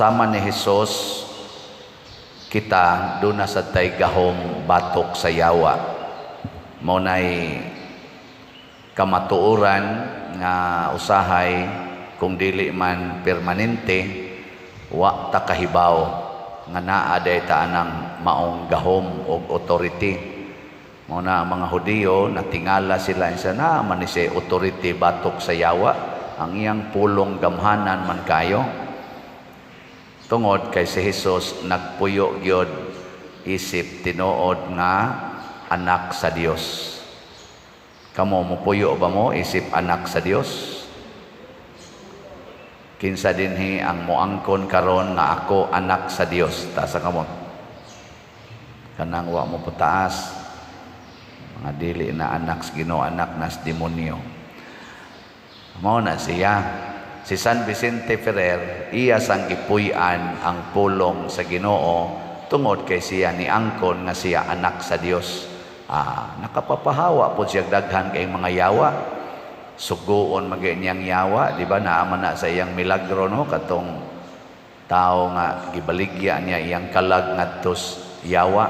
Usama ni Hesus kita doon na sa tay gahong batok sa yawa. Maunay kamatuoran nga usahay kung dili man permanente wa ta kahibaw nga naa day ta anang maong gahom o authority. Muna mga Hudiyo natingala sila sa naman ni si authority batok sa yawa ang iyang pulong gamhanan man kayo. Tungod kay si Hesus nagpuyo gyud isip tinuod nga anak sa Dios. Kamo mupuyo ba mo isip anak sa Dios? Kinsa dinhi ang moangkon karon nga ako anak sa Dios? Taasa kamo. Kanang wa mo putaas mga dili na anak sa Ginoo, anak nas demonyo. Mao na siya. Si San Vicente Ferrer, iya sang gipuy-an ang pulong sa Ginoo tungod kay siya ni angkon nga siya anak sa Dios. Nakapapahawa po siya daghan kay mga yawa. Sugoon maganyang yawa, di ba? Naaman na sa iyang milagro, no? Katong tao nga gibaligya niya iyang kalag ngadtos yawa.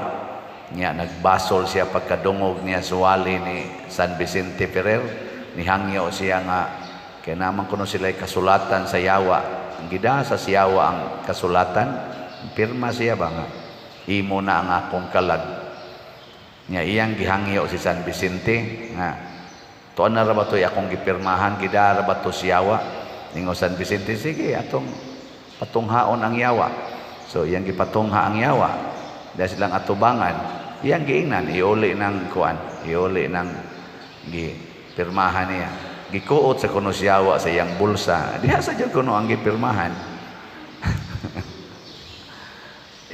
Niya nagbasol siya pagkadungog niya suwali ni San Vicente Ferrer. Nihangyo siya nga kaya naman kuno sila'y kasulatan sa yawa. Ang gidasa sa yawa ang kasulatan, pirma siya ba nga? Imo na ang akong kalag. Nga iyang gihangyo si San Vicente nga tuan na rabato akong gipirmahan gida rabato si yawa. Ningo San Vicente, sige atong patunghaon ang yawa. So iyang gipatungha ang yawa. Dahil silang atubangan, iyang giingnan, iuli ng kuan, iuli ng gipirmahan niya. Gikuot sa kuno siyawa sa iyang bulsa. Diha sa dyan kuno ang gipirmahan.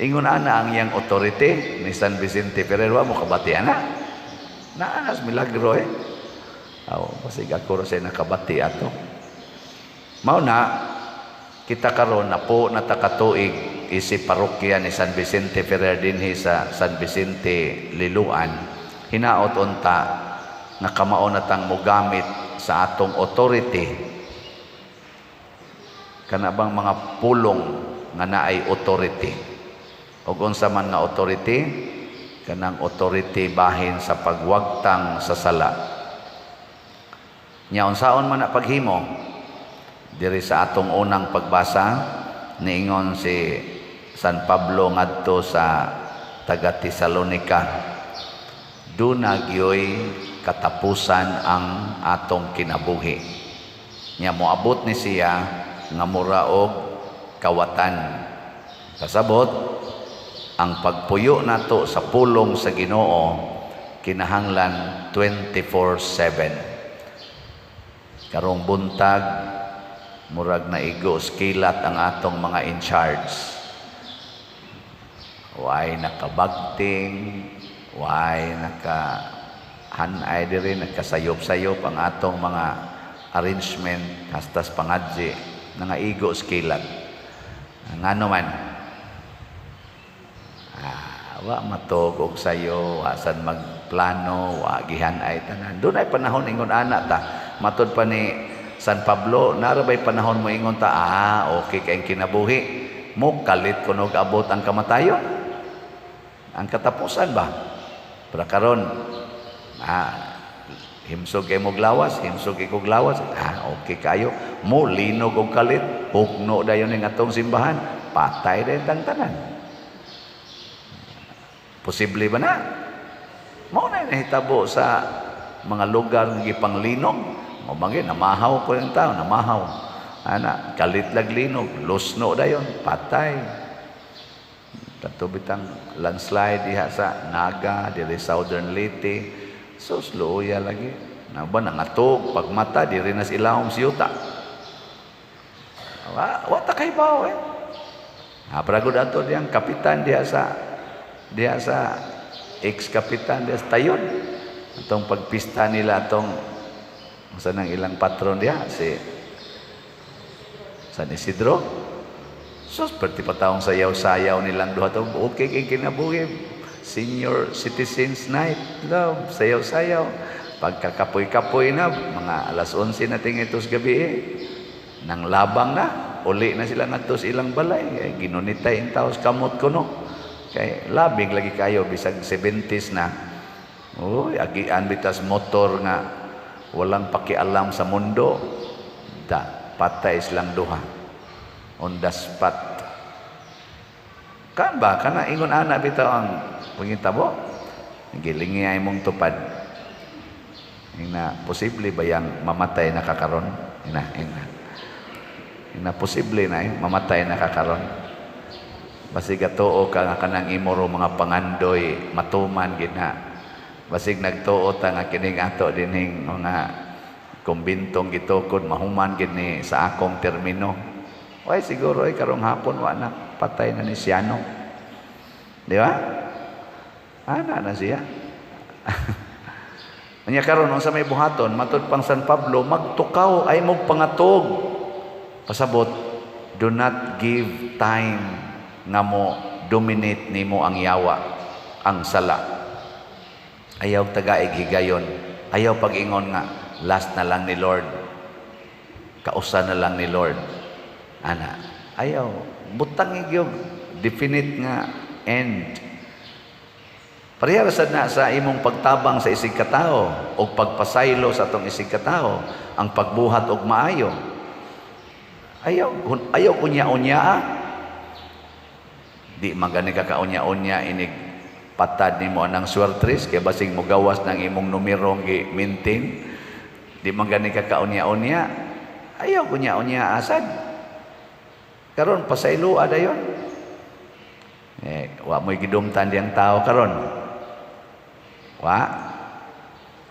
Ingon ana ang iyang authority ni San Vicente Ferrer, wa mo kabatian na. Naanas milagro basig ako sa nakabati ato. Mao na kita karon na po natakatuig isip parokya ni San Vicente Ferrer dinhi sa San Vicente Liloan. Hinaot unta nga kamao na tang mogamit sa atong authority kana bang mga pulong nga naay authority ug unsa man nga authority kanang authority bahin sa pagwagtang sa sala nya unsaon man na paghimo diri sa atong unang pagbasa niingon si San Pablo ngadto sa taga Tesalonica duna gyoy katapusan ang atong kinabuhi. Nya moabot ni siya nga mura og kawatan. Kasabot ang pagpuyo nato sa pulong sa Ginoo kinahanglan 24/7. Karong buntag murag na igos kilat ang atong mga in charge. Way nakabagting, way hanay diri nagkasayop-sayop ang atong mga arrangement hastas pangadji nga igo skilat ngano man wa matog og sayo asan magplano wa gihanay tanan dunay panahon ingon ana ta matud pa ni San Pablo narabay panahon mo ingon ta okay kay kinabuhi mo kalit kuno abot ang kamatayon ang katapusan ba para karon himsog kay mo glawas, himsog ikog glawas. Okay kayo. Mo linog og kalit, hugno dayon ning atong simbahan, patay din tanan. Posible ba na? Mao na nahitabo sa mga lugar nga gipanglinog. Mo bangin namahaw ko yung tao, namahaw. Ana, kalit lag linog, lusno dayon, patay. Katubitang landslide diha sa Naga, diri Southern Leyte. So sloya lagi na ba nangatog pagmata diri nas ilawom siyuta wa ta kay bawo pragud ato diyang kapitan diha sa ex-kapitan diha sa Tayon atong pagpista nila atong sa nang ilang patron diha si San Isidro sus perti pataong sayaw-sayaw nilang duha to okay kay kinabuhi Senior Citizens Night, love, sayaw-sayaw. Pagkakapoy-kapoy na, mga alas 11 na tingitos gabi nang labang na. uli na sila ngadto sa ilang balay. Kay ginunitay ang taos kamot kuno. Kay labing lagi kayo bisag 70s na. Uy, agian bitas motor nga walang pakialam sa mundo. Patay silang duha. On the spot. Kan ba kana ingon ana bitaw ang pangitabo? Gilingay mong tupad. Ina posible ba yang mamatay na kakaron? Ina posible na mamatay na kakaron. Basig atuo ka nga kanang imoro mga pangandoy matuman gid na. Basig nagtuo ta nga kining ato dining mga kumbintong gitukod mahuman gid ni sa akong termino. Way siguro ay karong hapon wa na patay na ni Siano. Di ba? Ana na siya. Anya karon unsa may buhaton matud pang San Pablo magtukaw ay mo pangatog. Pasabot, do not give time nga mo dominate nimo ang yawa, ang sala. Ayaw tagaig higayon. Ayaw pag-ingon nga last na lang ni Lord. Kausa na lang ni Lord. Ana, ayaw butang gyud definite nga end. Parehas sad na sa imong pagtabang sa isig katao o pagpasaylo sa atong isig katao ang pagbuhat og maayo. Ayaw unya-unya. Di magani ka kaunya-unya inig patad nimo anang swertres kay basig mo gawas ng imong numerong gi-maintain. Di magani ka kaunya-unya. Ayaw unya-unya asad. Karon pasaylo adayon. Wa mo'y gidumtan diyang tao karon. Wa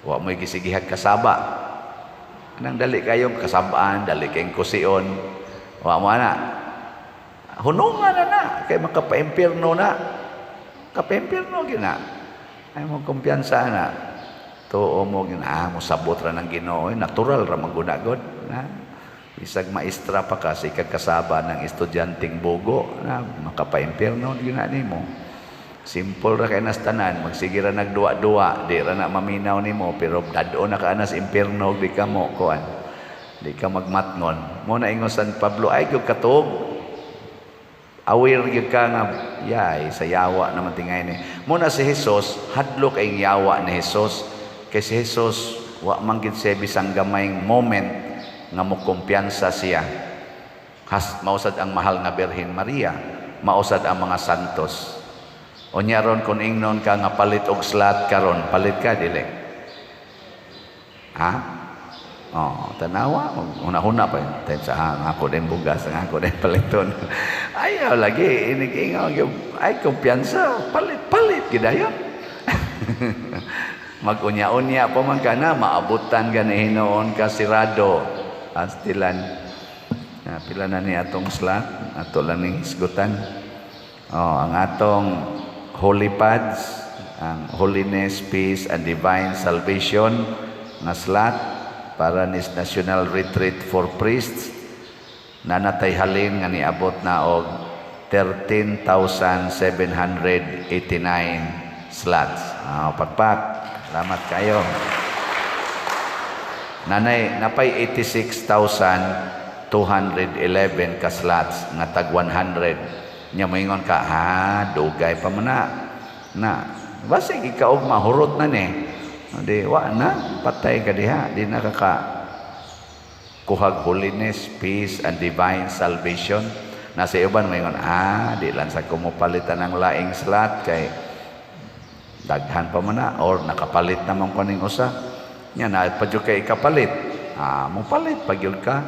mo'y gisigihag kasaba. Anang dali kayong kasabaan, dali kayong kusion. Wa mo na. Hunungan na. Kaya makapa-impirno na. Kapa-impirno gina. Ay mo kumpiyansa na. Tuo mo gina. Mo sabot ra ng Ginoo. Natural ra magunagod. Bisag maestra pa ka sa ikagkasaba ng estudyanteng bugo. Makapa-impirno gina nimo. Simple ra kay nas tanan, magsige ra nagduwa-duwa, di ra na maminaw nimo pero dadto na ka anas impierno di ka mo kuan. Di ka magmatngon. Mo na ingon San Pablo ay gyud katog. Aware gyud ka nga yay sa yawa naman tingay ni. Mo na si Jesus hadlok ay yawa ni Jesus kay si Jesus wa man gid siya bisang gamayng moment nga mo kumpiyansa siya. Mausad ang mahal na Birhen Maria, mausad ang mga santos. Unya ron kung ingnon ka nga palit og slat karon, palit ka dili. Tanawa, una-una pa yun. Sa ako din bugas, ako din paliton. Ayaw lagi, inig-ingaw, ay kumpiyansa, palit-palit, gidayon. Mag-unya-unya pa man ka na, maabutan ka ni hinoon ka sirado. Astilan. Pila na ni atong slat, ato lang ni hisgutan. Ang atong Holy Pads, ang Holiness, Peace, and Divine Salvation na slat para ni National Retreat for Priests na natay halin nga niabot na og 13,789 slots. Pagpak, salamat kayo. Napay 86,211 ka slots nga tag 100. Nya moingon ka, dugay pa man na. Basig ikaw mahurot na ni. Di wa na patay ka diha, di na kuhag holiness, peace, and divine salvation. Nasa iban moingon, di lang sa kumupalitan ng laing slot kay daghan pa man na or nakapalit naman ko ning usa. Nya na padyo kay ikapalit. Mo palit pagyud ka.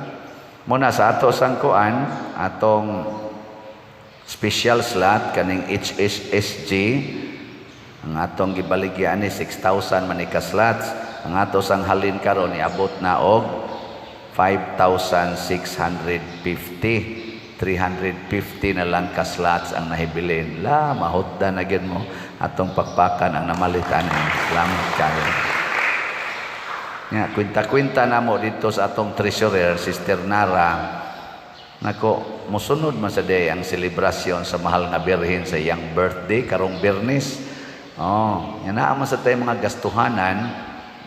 Muna sa ato sang kuan atong special slot kaning HSSG ang atong gibaligyan ni 6,000 manika slots. Ang ato sang halin karon niabot na og 5,650. 350 na lang ka slots ang nahibilin. Mahutda na gyud mo atong pakpakan ang namalitan ni salamat kayo. Nga kwenta-kwenta na mo dito sa atong treasurer Sister Nara. Nako, musunod man sa day ang selebrasyon sa mahal na Birhen sa iyang birthday karong Biyernes. Yan na man sa tayo mga gastuhanan,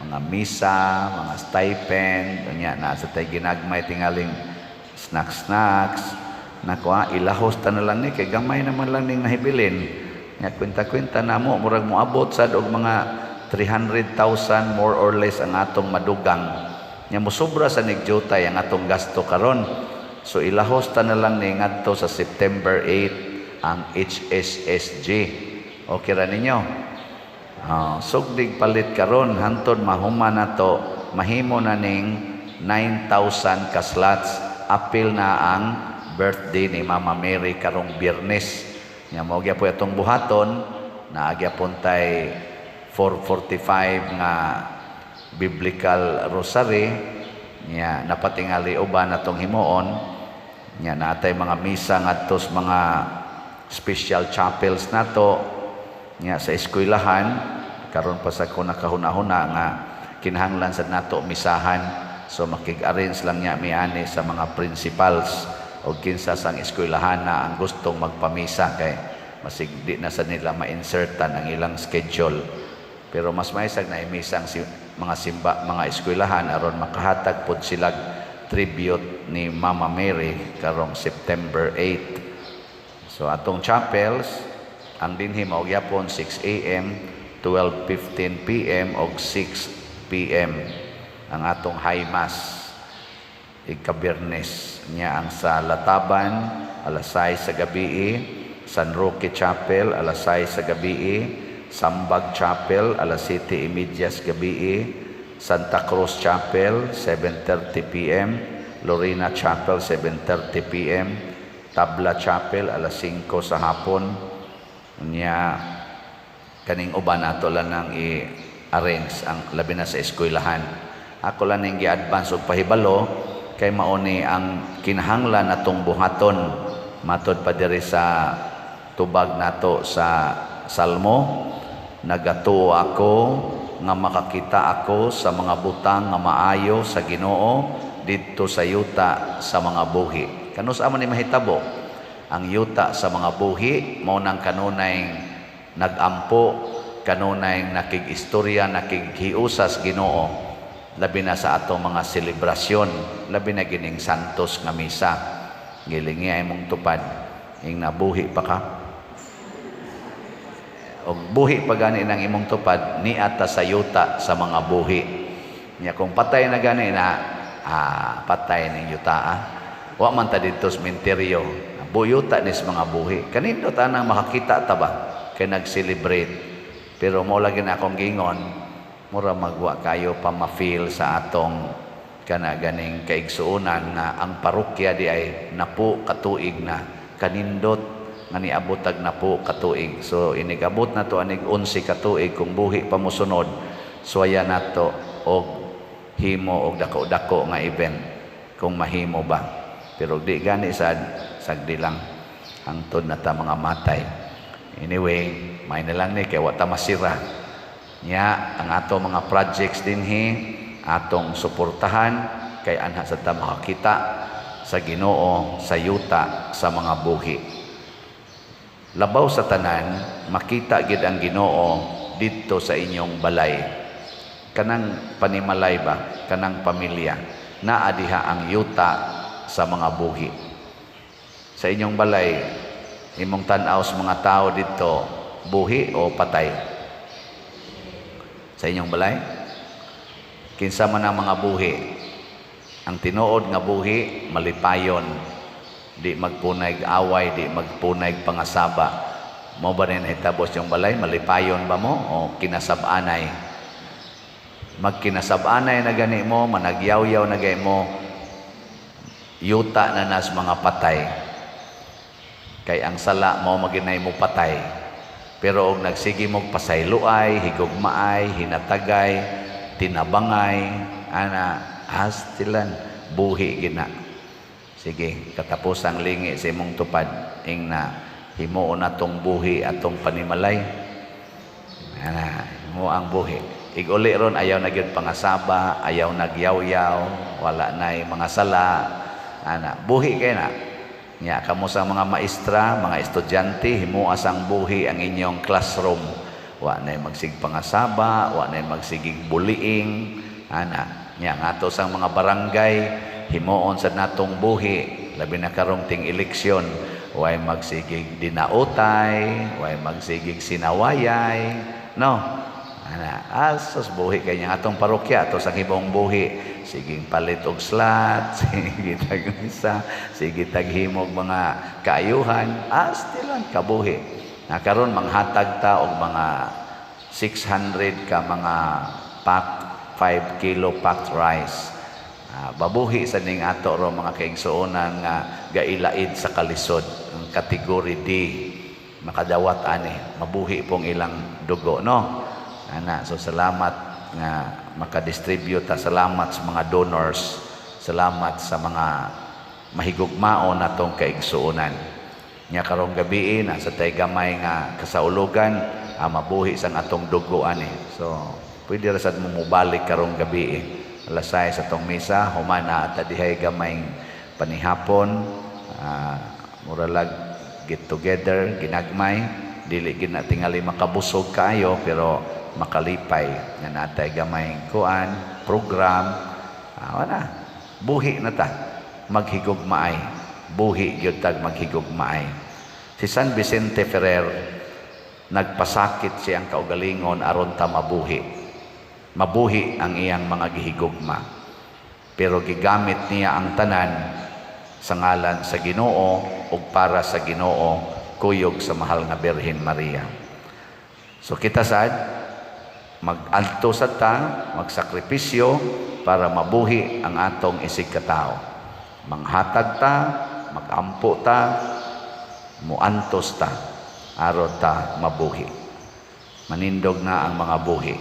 mga misa, mga stipend, nya na sa tayo ginagmay tingaling snacks nakuha ilahos ta na lang ni kay gamay naman lang ning nahibilin nya kwenta-kwenta namo murag moabot sad og mga 300,000 more or less ang atong madugang nya mosobra sa nigjutay ang atong gasto karon so ilahos ta na lang ni ngadto sa September 8 ang HSSG okay ra ninyo sugdig palit karon hantod mahuman nato mahimo na ning 9,000 ka slots apil na ang birthday ni Mama Mary karong Biyernes nya mao gyapon atong buhaton na gyapon tay 4:45 nga biblical rosary nya napatingali uban atong himuon nya natay mga misa ngadto sa mga special chapels nato nya sa eskwelahan karon pa sa ko nakahuna-huna nga kinahanglan sad nato misahan so makig-arrange lang niya miani sa mga principals o kinsa sang eskwelahan na ang gustong magpamisa kay masig di na sa nila ma-insertan ang ilang schedule pero mas maisag na imisang mga eskwelahan aron makahatag pod silag tribute ni Mama Mary karong September 8 so atong chapels ang dinhi mao gyapon 6 AM, 12:15 PM og 6 PM ang atong high mass ikabiyernes nya ang sa Lataban alas 6 sa gabi, San Roque Chapel alas 6 sa gabi, Sambag Chapel alas 7:30 sa gabi, Santa Cruz Chapel 7:30 PM, Lorena Chapel 7:30 PM, Tabla Chapel alas 5 sa hapon nya kaning uban ato lang nang i-arrange ang labi na sa eskwelahan ako lang ning gi-advance og pahibalo kay mao ni ang kinahanglan natong buhaton matod pa diri sa tubag nato sa Salmo nagatuo ako nga makakita ako sa mga butang nga maayo sa Ginoo didto sa yuta sa mga buhi kanus amo ni mahitabo ang yuta sa mga buhi mao nang kanunay nagampo kanunay nakig-istorya nakighiusas Ginoo labi na sa atong mga selebrasyon labi na gining santos nga misa gilingi ay mong tupad ing nabuhi pa ka og buhi pa gani nang imong tupad ni ata sa yuta sa mga buhi nya kung patay na gani na patay ning yuta wa man ta didto sa sementeryo buyuta nis mga buhi kanindo tanang makakita ta ba kay nag-celebrate pero mo lagi na akong gingon mura magwa kayo pa ma-feel sa atong kana ganing kaigsuonan na ang parokya di ay napo katuig na kanindot nga niabot tag napo katuig so inigabot na to anig 11 katuig kung buhi pa mosunod suaya nato og himo og dako-dako nga event kung mahimo ba pero di gani sad sagdi lang hangtod na ta mga matay anyway may na lang ni kay wa ta masira nya ang ato mga projects dinhi atong suportahan kay anha sa ta makakita sa Ginoo sa yuta sa mga buhi labaw sa tanan makita gid ang Ginoo didto sa inyong balay kanang panimalay ba kanang pamilya naa diha ang yuta sa mga buhi sa inyong balay imong tan-aw sa mga tao dito buhi o patay sa inyong balay kinsa man ang mga buhi ang tinuod nga buhi malipayon di magpunay away di magpunay pangasaba mo ba rin hitabos yung balay malipayon ba mo o kinasab-anay magkinasab-anay na gani mo managyaw-yaw na gani mo yuta na nas mga patay kay ang sala mo maginay mo patay pero og nagsigi mo pasayloay higugmaay hinatagay tinabangay ana hastilan buhi gina sige katapusang lingi sa imong tupad ing na himuon natong buhi atong panimalay ana mo ang buhi iguli ron ayaw na gyud pangasaba ayaw nagyaw-yaw wala nay mga sala ana buhi kay na nya kamo sa mga maestra, mga estudyante himuas ang buhi ang inyong classroom. Wa nay magsig pangasaba, wa nay magsigig bullying, ana. Nya ngato sang mga barangay himuon sa natong buhi, labi na karong ting eleksyon, way magsigig dinautay, way magsigig sinawayay, no? Ana, asos buhi kanya atong parokya ato sa himong buhi, siging palit og slat, sige tag misa, sige tag himog mga kaayuhan, stilan kabuhi. Na karon manghatag ta og mga 600 ka mga pack 5 kilo packed rice. Babuhi sa ning ato ro mga kaigsuonan nga gailaid sa kalisod, ang category D, makadawat ani, mabuhi pong ilang dugo, no? Ana, so salamat nga makadistribute ta, salamat sa mga donors, salamat sa mga mahigugmaon natong kaigsuonan. Nya karong gabi nasa tay gamay nga kasaulugan, mabuhi sang atong dugo ani. So pwede ra sad mo mubalik karong gabi. Alas 6 atong misa, humana at dihay gamay panihapon, muralag get together, ginagmay, dili gina tingali makabusog kayo pero makalipay nga natay gamay kuan program. Wala buhi na ta, maghigugmaay, buhi gyud tag maghigugmaay. Si San Vicente Ferrer nagpasakit siyang kaugalingon aron ta mabuhi ang iyang mga gihigugma, pero gigamit niya ang tanan sa ngalan sa Ginoo ug para sa Ginoo, kuyog sa mahal nga Birhen Maria. So kita sad mag-alto sa ta, magsakripisyo para mabuhi ang atong isig katao. Manghatag ta, magampo ta, muantos ta, aron ta mabuhi. Manindog na ang mga buhi.